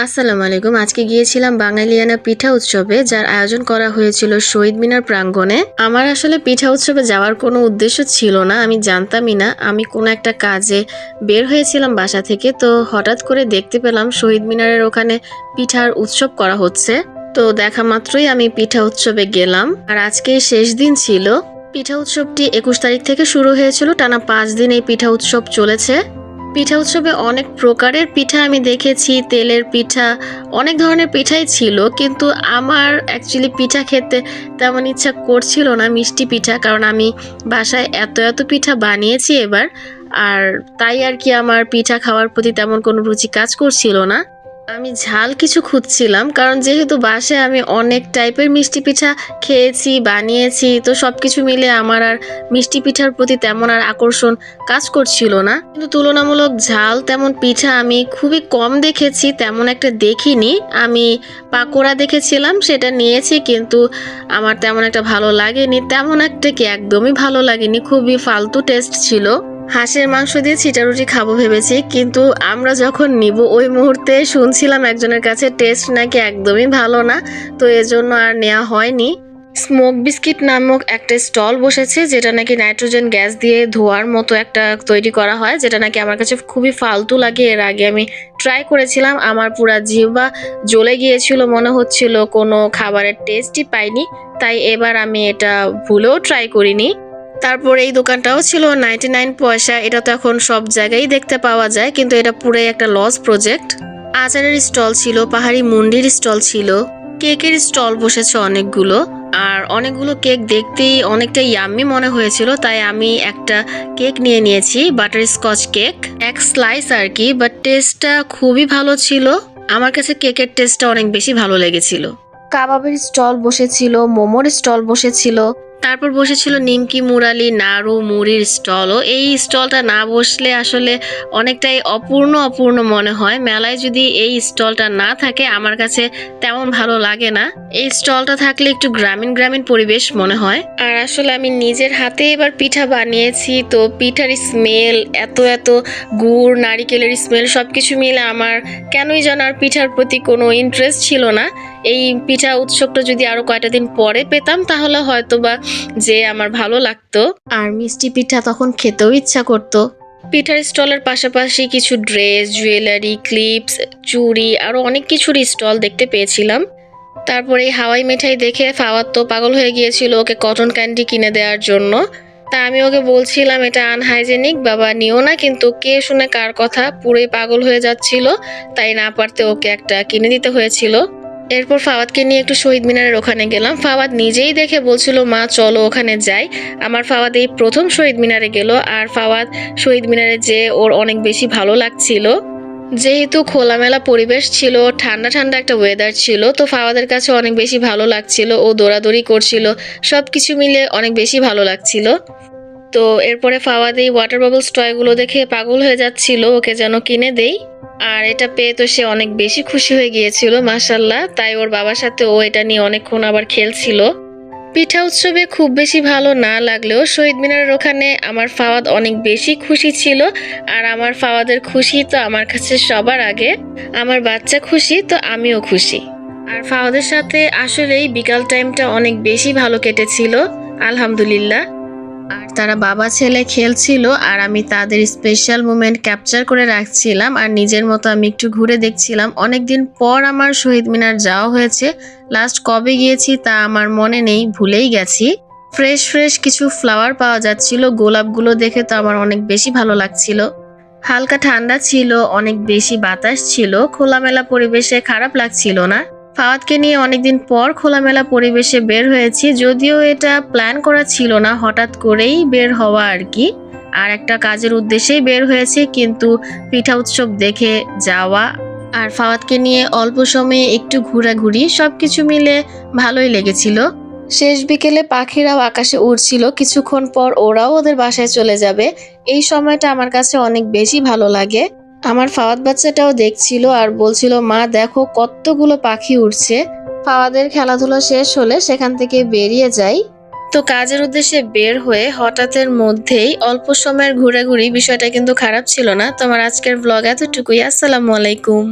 আসসালামু আলাইকুম। আজকে গিয়েছিলাম বাঙালিয়ানা পিঠা উৎসবে, যার আয়োজন করা হয়েছিল শহীদ মিনার প্রাঙ্গণে। আমার আসলে পিঠা উৎসবে যাওয়ার কোনো উদ্দেশ্য ছিল না, আমি জানতামই না। আমি কোনো একটা কাজে বের হয়েছিলাম বাসা থেকে, তো হঠাৎ করে দেখতে পেলাম শহীদ মিনারের ওখানে পিঠার উৎসব করা হচ্ছে। তো দেখা মাত্রই আমি পিঠা উৎসবে গেলাম। আর আজকে শেষ দিন ছিল। পিঠা উৎসবটি 21 তারিখ থেকে শুরু হয়েছিল, টানা 5 দিন এই পিঠা উৎসব চলেছে। পিঠা উৎসবে অনেক প্রকারের পিঠা আমি দেখেছি, তেলের পিঠা, অনেক ধরনের পিঠাই ছিল, কিন্তু আমার অ্যাকচুয়ালি পিঠা খেতে তেমন ইচ্ছা করছিল না, মিষ্টি পিঠা, কারণ আমি বাসায় এত এত পিঠা বানিয়েছি এবার। আর তাই আর কি আমার পিঠা খাওয়ার প্রতি তেমন কোনো রুচি কাজ করছিল না। আমি ঝাল কিছু খুঁজছিলাম, কারণ যেহেতু বাসায় আমি অনেক টাইপের মিষ্টি পিঠা খেয়েছি, বানিয়েছি, তো সবকিছু মিলে আমার আর মিষ্টি পিঠার প্রতি তেমন আর আকর্ষণ কাজ করছিল না। কিন্তু তুলনামূলক ঝাল তেমন পিঠা আমি খুবই কম দেখেছি, তেমন একটা দেখিনি। আমি পাকোড়া দেখেছিলাম, সেটা নিয়েছি, কিন্তু আমার তেমন একটা ভালো লাগেনি। তেমন একটা কি, একদমই ভালো লাগেনি, খুবই ফালতু টেস্ট ছিল। হাঁসের মাংস দিয়ে ছিটারুটি খাবো ভেবেছি, কিন্তু আমরা যখন নিব ওই মুহূর্তে শুনছিলাম একজনের কাছে টেস্ট নাকি একদমই ভালো না, তো এজন্য আর নেওয়া হয়নি। স্মোক বিস্কিট নামক একটা স্টল বসেছে, যেটা নাকি নাইট্রোজেন গ্যাস দিয়ে ধোয়ার মতো একটা তৈরি করা হয়, যেটা নাকি আমার কাছে খুবই ফালতু লাগে। এর আগে আমি ট্রাই করেছিলাম, আমার পুরা জিহ্বা জ্বলে গিয়েছিল, মনে হচ্ছিল কোনো খাবারের টেস্টই পাইনি। তাই এবার আমি এটা ভুলেও ট্রাই করিনি। তারপর এই দোকানটাও ছিল 99 পয়সা। এটা তো এখন সব জায়গায় দেখতে পাওয়া যায়, কিন্তু এটা পুরোই একটা লস প্রজেক্ট। আচারের স্টল ছিল, পাহাড়ি মুন্ডির স্টল ছিল, কেকের স্টল বসেছে অনেকগুলো। আর অনেকগুলো কেক দেখতেই অনেকটা ইয়াম্মি মনে হয়েছিল, তাই আমি একটা কেক নিয়ে নিয়েছি, বাটার স্কচ কেক, এক স্লাইস আর কি, বাট টেস্টটা খুবই ভালো ছিল। আমার কাছে কেকের টেস্টটা অনেক বেশি ভালো লেগেছিল। কাবাবের স্টল বসেছিল, মোমোর স্টল বসেছিল, তারপর বসেছিল নিমকি, মুরালি, নাড়ু, মুড়ির স্টলও। এই স্টলটা না বসলে আসলে অনেকটাই অপূর্ণ অপূর্ণ মনে হয়। মেলায় যদি এই স্টলটা না থাকে আমার কাছে তেমন ভালো লাগে না। এই স্টলটা থাকলে একটু গ্রামীণ গ্রামীণ পরিবেশ মনে হয়। আর আসলে আমি নিজের হাতে এবার পিঠা বানিয়েছি, তো পিঠার স্মেল, এত এত গুড়, নারিকেলের স্মেল, সবকিছু মিলে আমার কেনই যেন আর পিঠার প্রতি কোনো ইন্টারেস্ট ছিল না। এই পিঠা উৎসবটা যদি আরো কয়টা দিন পরে পেতাম তাহলে হয়তো বা যে আমার ভালো লাগতো, আর মিষ্টি পিঠা তখন খেতেও ইচ্ছা করতো। পিঠার স্টলের পাশাপাশি কিছু ড্রেস, জুয়েলারি, ক্লিপস, চুড়ি, আরো অনেক কিছুর স্টল দেখতে পেয়েছিলাম। তারপরে এই হাওয়াই মিঠাই দেখে ফাওয়াদ তো পাগল হয়ে গিয়েছিল ওকে কটন ক্যান্ডি কিনে দেওয়ার জন্য। তা আমি ওকে বলছিলাম এটা আনহাইজেনিক, বাবা নিও না, কিন্তু কে শুনে কার কথা, পুরোই পাগল হয়ে যাচ্ছিল, তাই না পারতে ওকে একটা কিনে দিতে হয়েছিল। এরপর ফাওয়াদকে নিয়ে একটু শহীদ মিনারের ওখানে গেলাম। ফাওয়াদ নিজেই দেখে বলছিল মা চলো ওখানে যাই। আমার ফাওয়াদ এই প্রথম শহীদ মিনারে গেল, আর ফাওয়াদ শহীদ মিনারে যেয়ে ওর অনেক বেশি ভালো লাগছিল। যেহেতু খোলামেলা পরিবেশ ছিল, ঠান্ডা ঠান্ডা একটা ওয়েদার ছিল, তো ফাওয়াদের কাছে অনেক বেশি ভালো লাগছিল, ও দৌড়াদৌড়ি করছিল, সবকিছু মিলে অনেক বেশি ভালো লাগছিল। তো এরপরে ফাওয়াদ এই ওয়াটার বাবলস টয়গুলো দেখে পাগল হয়ে যাচ্ছিল, ওকে যেন কিনে দেই। আর এটা পেয়ে তো সে অনেক বেশি খুশি হয়ে গিয়েছিল মাশাল্লাহ, তাই ওর বাবার সাথে ও এটা নিয়ে অনেকক্ষণ আবার খেলছিল। পিঠা উৎসবে খুব বেশি ভালো না লাগলেও শহীদ মিনারের ওখানে আমার ফাওয়াদ অনেক বেশি খুশি ছিল। আর আমার ফাওয়াদের খুশি তো আমার কাছে সবার আগে। আমার বাচ্চা খুশি তো আমিও খুশি। আর ফাওয়াদের সাথে আসলেই বিকাল টাইমটা অনেক বেশি ভালো কেটেছিল, আলহামদুলিল্লাহ। আর তারা বাবা ছেলে খেলছিল, আর আমি তাদের স্পেশাল মোমেন্ট ক্যাপচার করে রাখছিলাম, আর নিজের মতো আমি একটু ঘুরে দেখছিলাম। অনেকদিন পর আমার শহীদ মিনার যাওয়া হয়েছে, লাস্ট কবে গিয়েছি তা আমার মনে নেই, ভুলেই গেছি। ফ্রেশ ফ্রেশ কিছু ফ্লাওয়ার পাওয়া যাচ্ছিল, গোলাপগুলো দেখে তো আমার অনেক বেশি ভালো লাগছিল। হালকা ঠান্ডা ছিল, অনেক বেশি বাতাস ছিল, খোলামেলা পরিবেশে খারাপ লাগছিল না। ফাওয়াদকে নিয়ে অনেকদিন পর খোলামেলা পরিবেশে বের হয়েছি, যদিও এটা প্ল্যান করা ছিল না, হঠাৎ করেই বের হওয়া আর কি। আর একটা কাজের উদ্দেশ্যেই বের হয়েছে, কিন্তু পিঠা উৎসব দেখে যাওয়া আর ফাওয়াদকে নিয়ে অল্প সময়ে একটু ঘোরাঘুরি সবকিছু মিলে ভালোই লেগেছিল। শেষ বিকেলে পাখিরাও আকাশে উড়ছিল, কিছুক্ষণ পর ওরাও ওদের বাসায় চলে যাবে। এই সময়টা আমার কাছে অনেক বেশি ভালো লাগে। আমার ফাওয়াদ বাচ্চাটাও দেখছিল আর বলছিল মা দেখো কতগুলো পাখি উড়ছে। ফাওয়াদের খেলাধুলা শেষ হলে সেখান থেকে বেরিয়ে যাই। তো কাজের উদ্দেশ্যে বের হয়ে হঠাৎের মধ্যেই অল্প সময়ের ঘোরাঘুরি, বিষয়টা কিন্তু খারাপ ছিল না। তোমার আজকের ব্লগ এতটুকুই। আসসালামু আলাইকুম।